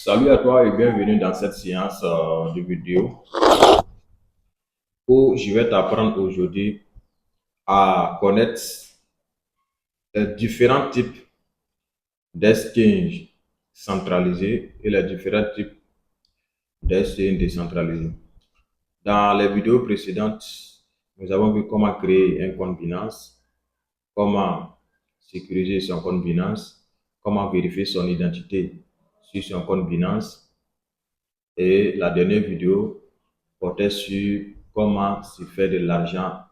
Salut à toi et bienvenue dans cette séance de vidéo où je vais t'apprendre aujourd'hui à connaître les différents types d'exchange centralisés et les différents types d'exchange décentralisés. Dans les vidéos précédentes, nous avons vu comment créer un compte Binance, comment sécuriser son compte Binance, comment vérifier son identité sur son compte Binance. Et la dernière vidéo portait sur comment se faire de l'argent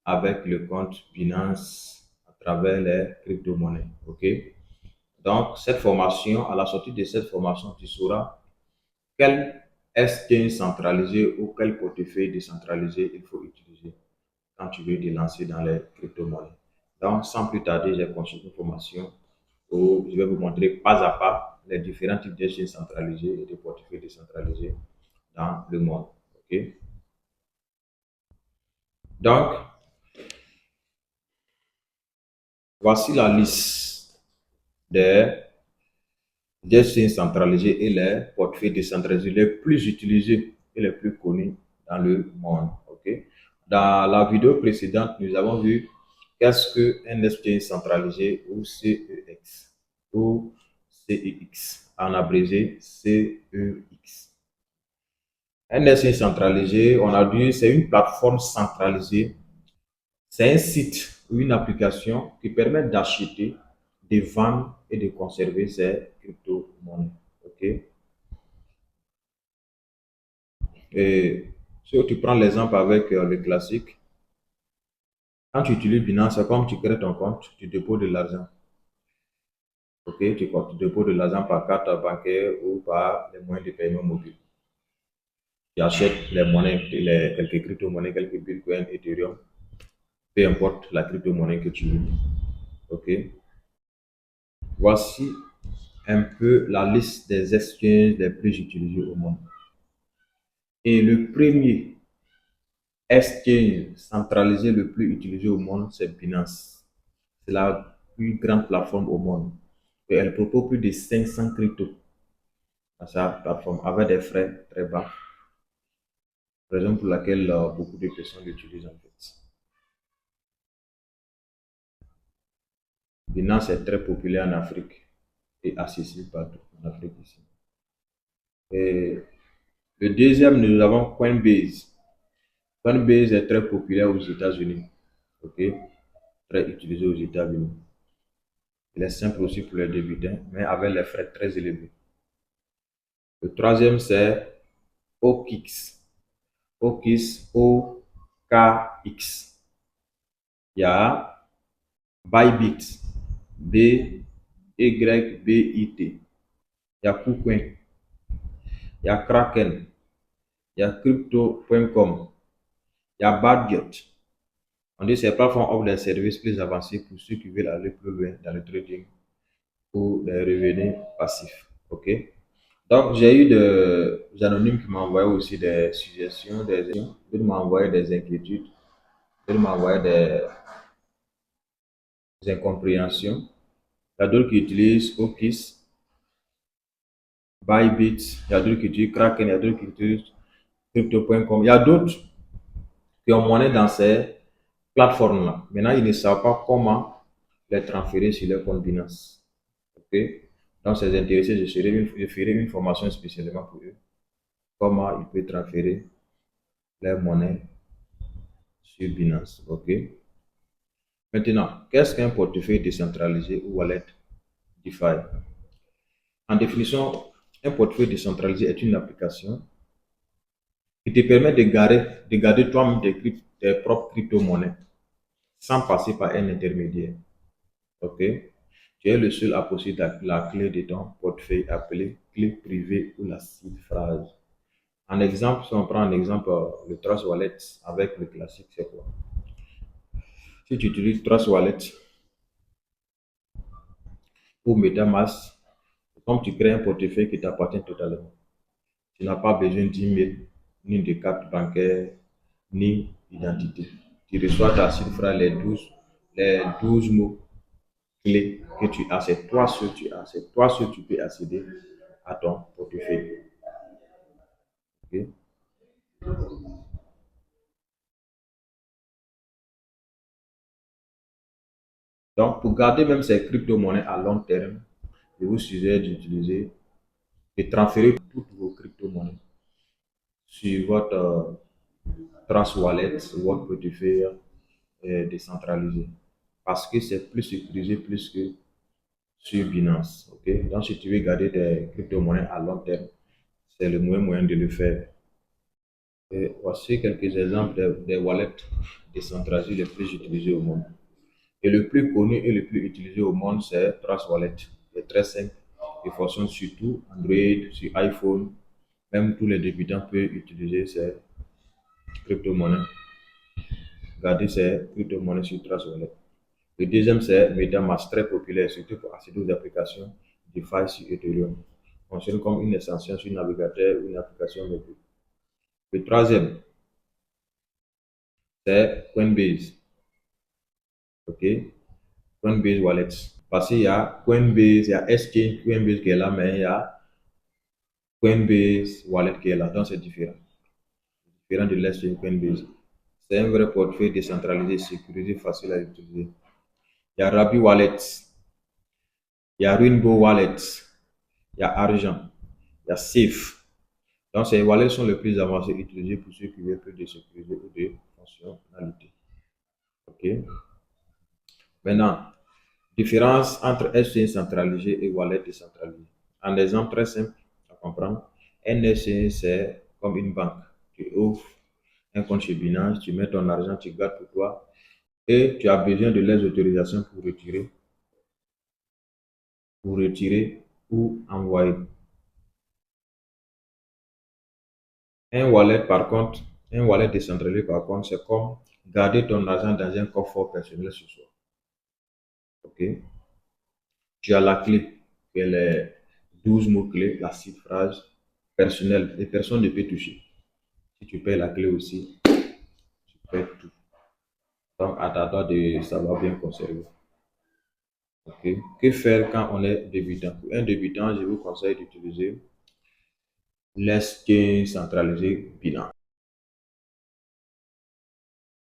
avec le compte Binance à travers les crypto-monnaies. OK? Donc, cette formation, à la sortie de cette formation, tu sauras quel exchange centralisé ou quel portefeuille décentralisé il faut utiliser quand tu veux te lancer dans les crypto-monnaies. Donc, sans plus tarder, j'ai conçu une formation où je vais vous montrer pas à pas les différents types d'exchanges centralisés et de portefeuilles décentralisés dans le monde. OK? Donc, voici la liste des exchanges centralisés et les portefeuilles décentralisés les plus utilisés et les plus connus dans le monde. OK? Dans la vidéo précédente, nous avons vu qu'est-ce qu'un exchange centralisé ou CEX ou CEX, en abrégé CEX. Un exchange centralisé, on a dit, c'est une plateforme centralisée. C'est un site ou une application qui permet d'acheter, de vendre et de conserver ses crypto-monnaies. OK? Et si tu prends l'exemple avec le classique, quand tu utilises Binance, c'est comme tu crées ton compte, tu déposes de l'argent. OK? Tu déposes de l'argent par carte bancaire ou par les moyens de paiement mobile. Tu achètes les monnaies, quelques crypto-monnaies, quelques bitcoins, Ethereum, peu importe la crypto-monnaie que tu veux. OK? Voici un peu la liste des exchanges les plus utilisés au monde. Et le premier exchange centralisé le plus utilisé au monde, c'est Binance. C'est la plus grande plateforme au monde. Et elle propose plus de 500 cryptos à sa plateforme avec des frais très bas. Raison pour laquelle beaucoup de personnes l'utilisent en fait. Binance est très populaire en Afrique et accessible partout en Afrique ici. Et le deuxième, nous avons Coinbase. Coinbase est très populaire aux États-Unis. OK? Très utilisé aux États-Unis. Il est simple aussi pour les débutants, mais avec les frais très élevés. Le troisième, c'est OKX. OKX, O-K-X. Il y a Bybit, B-Y-B-I-T. Il y a KuCoin. Il y a Kraken. Il y a Crypto.com. Il y a Badget. On dit que ces plateformes offrent des services plus avancés pour ceux qui veulent aller plus loin dans le trading ou des revenus passifs. OK? Donc, j'ai eu des anonymes qui m'envoyaient aussi des suggestions, ils m'envoyaient des inquiétudes, ils m'envoyaient des incompréhensions. Il y a d'autres qui utilisent OKIS, Bybit, il y a d'autres qui utilisent Kraken, il y a d'autres qui utilisent Crypto.com. Il y a d'autres qui ont monnaie dans ces plateformes-là. Maintenant, ils ne savent pas comment les transférer sur leur compte Binance. OK? Donc, ces intéressés, je ferai une formation spécialement pour eux. Comment ils peuvent transférer leur monnaie sur Binance. OK? Maintenant, qu'est-ce qu'un portefeuille décentralisé ou wallet DeFi? En définition, un portefeuille décentralisé est une application qui te permet de garder toi-même tes propres crypto-monnaies sans passer par un intermédiaire. OK? Tu es le seul à posséder la clé de ton portefeuille appelée clé privée ou la seed phrase. En exemple, si on prend un exemple, le Trust Wallet avec le classique, c'est quoi? Si tu utilises Trust Wallet ou MetaMask, comme tu crées un portefeuille qui t'appartient totalement, tu n'as pas besoin d'email, ni de carte bancaire, ni d'identité. Tu reçois ta chiffre, les 12 mots clés que tu as. C'est toi seul tu as. C'est toi seul tu peux accéder à ton portefeuille. Ok. Donc, pour garder même ces crypto-monnaies à long terme, je vous suggère d'utiliser et transférer toutes vos crypto-monnaies sur votre Trust Wallet, sur votre portefeuille décentralisé. Parce que c'est plus sécurisé plus que sur Binance. Ok. Donc, si tu veux garder tes crypto-monnaies à long terme, c'est le meilleur moyen de le faire. Et voici quelques exemples des wallets décentralisés les plus utilisés au monde. Et le plus connu et le plus utilisé au monde, c'est Trust Wallet. Il est très simple. Il fonctionne sur tout, Android, sur iPhone. Même tous les débutants peuvent utiliser ces crypto-monnaies. Garder ces crypto-monnaies sur Trust Wallet. Le deuxième, c'est MetaMask, très populaire, surtout pour accéder aux applications DeFi sur Ethereum. Fonctionne comme une extension sur navigateur ou une application mobile. Le troisième, c'est Coinbase. OK? Coinbase Wallet. Parce qu'il y a Coinbase, il y a Exchange Coinbase qui est là, mais il y a Coinbase Wallet qui est là. Donc, c'est différent. Différent de l'Exchange Coinbase. C'est un vrai portefeuille décentralisé, sécurisé, facile à utiliser. Il y a Rabi Wallet, il y a Rainbow Wallet, il y a Argent, il y a Safe. Donc, ces wallets sont les plus avancés utilisés pour ceux qui veulent plus de sécurité ou de fonctionnalité. OK? Maintenant, différence entre exchange centralisé et wallet décentralisé. Un exemple très simple à comprendre. Un exchange, c'est comme une banque. Tu ouvres un compte chez Binance, tu mets ton argent, tu gardes pour toi et tu as besoin de les autorisations pour retirer ou envoyer. Un wallet, par contre, un wallet décentralisé, par contre, c'est comme garder ton argent dans un coffre personnel sur soi. OK? Tu as la clé, qui est les 12 mots-clés, la phrase personnelle, et personne ne peut toucher. Si tu perds la clé aussi, tu perds tout. Donc, à toi de savoir bien conserver. OK? Que faire quand on est débutant? Pour un débutant, je vous conseille d'utiliser l'exchange centralisé Binance.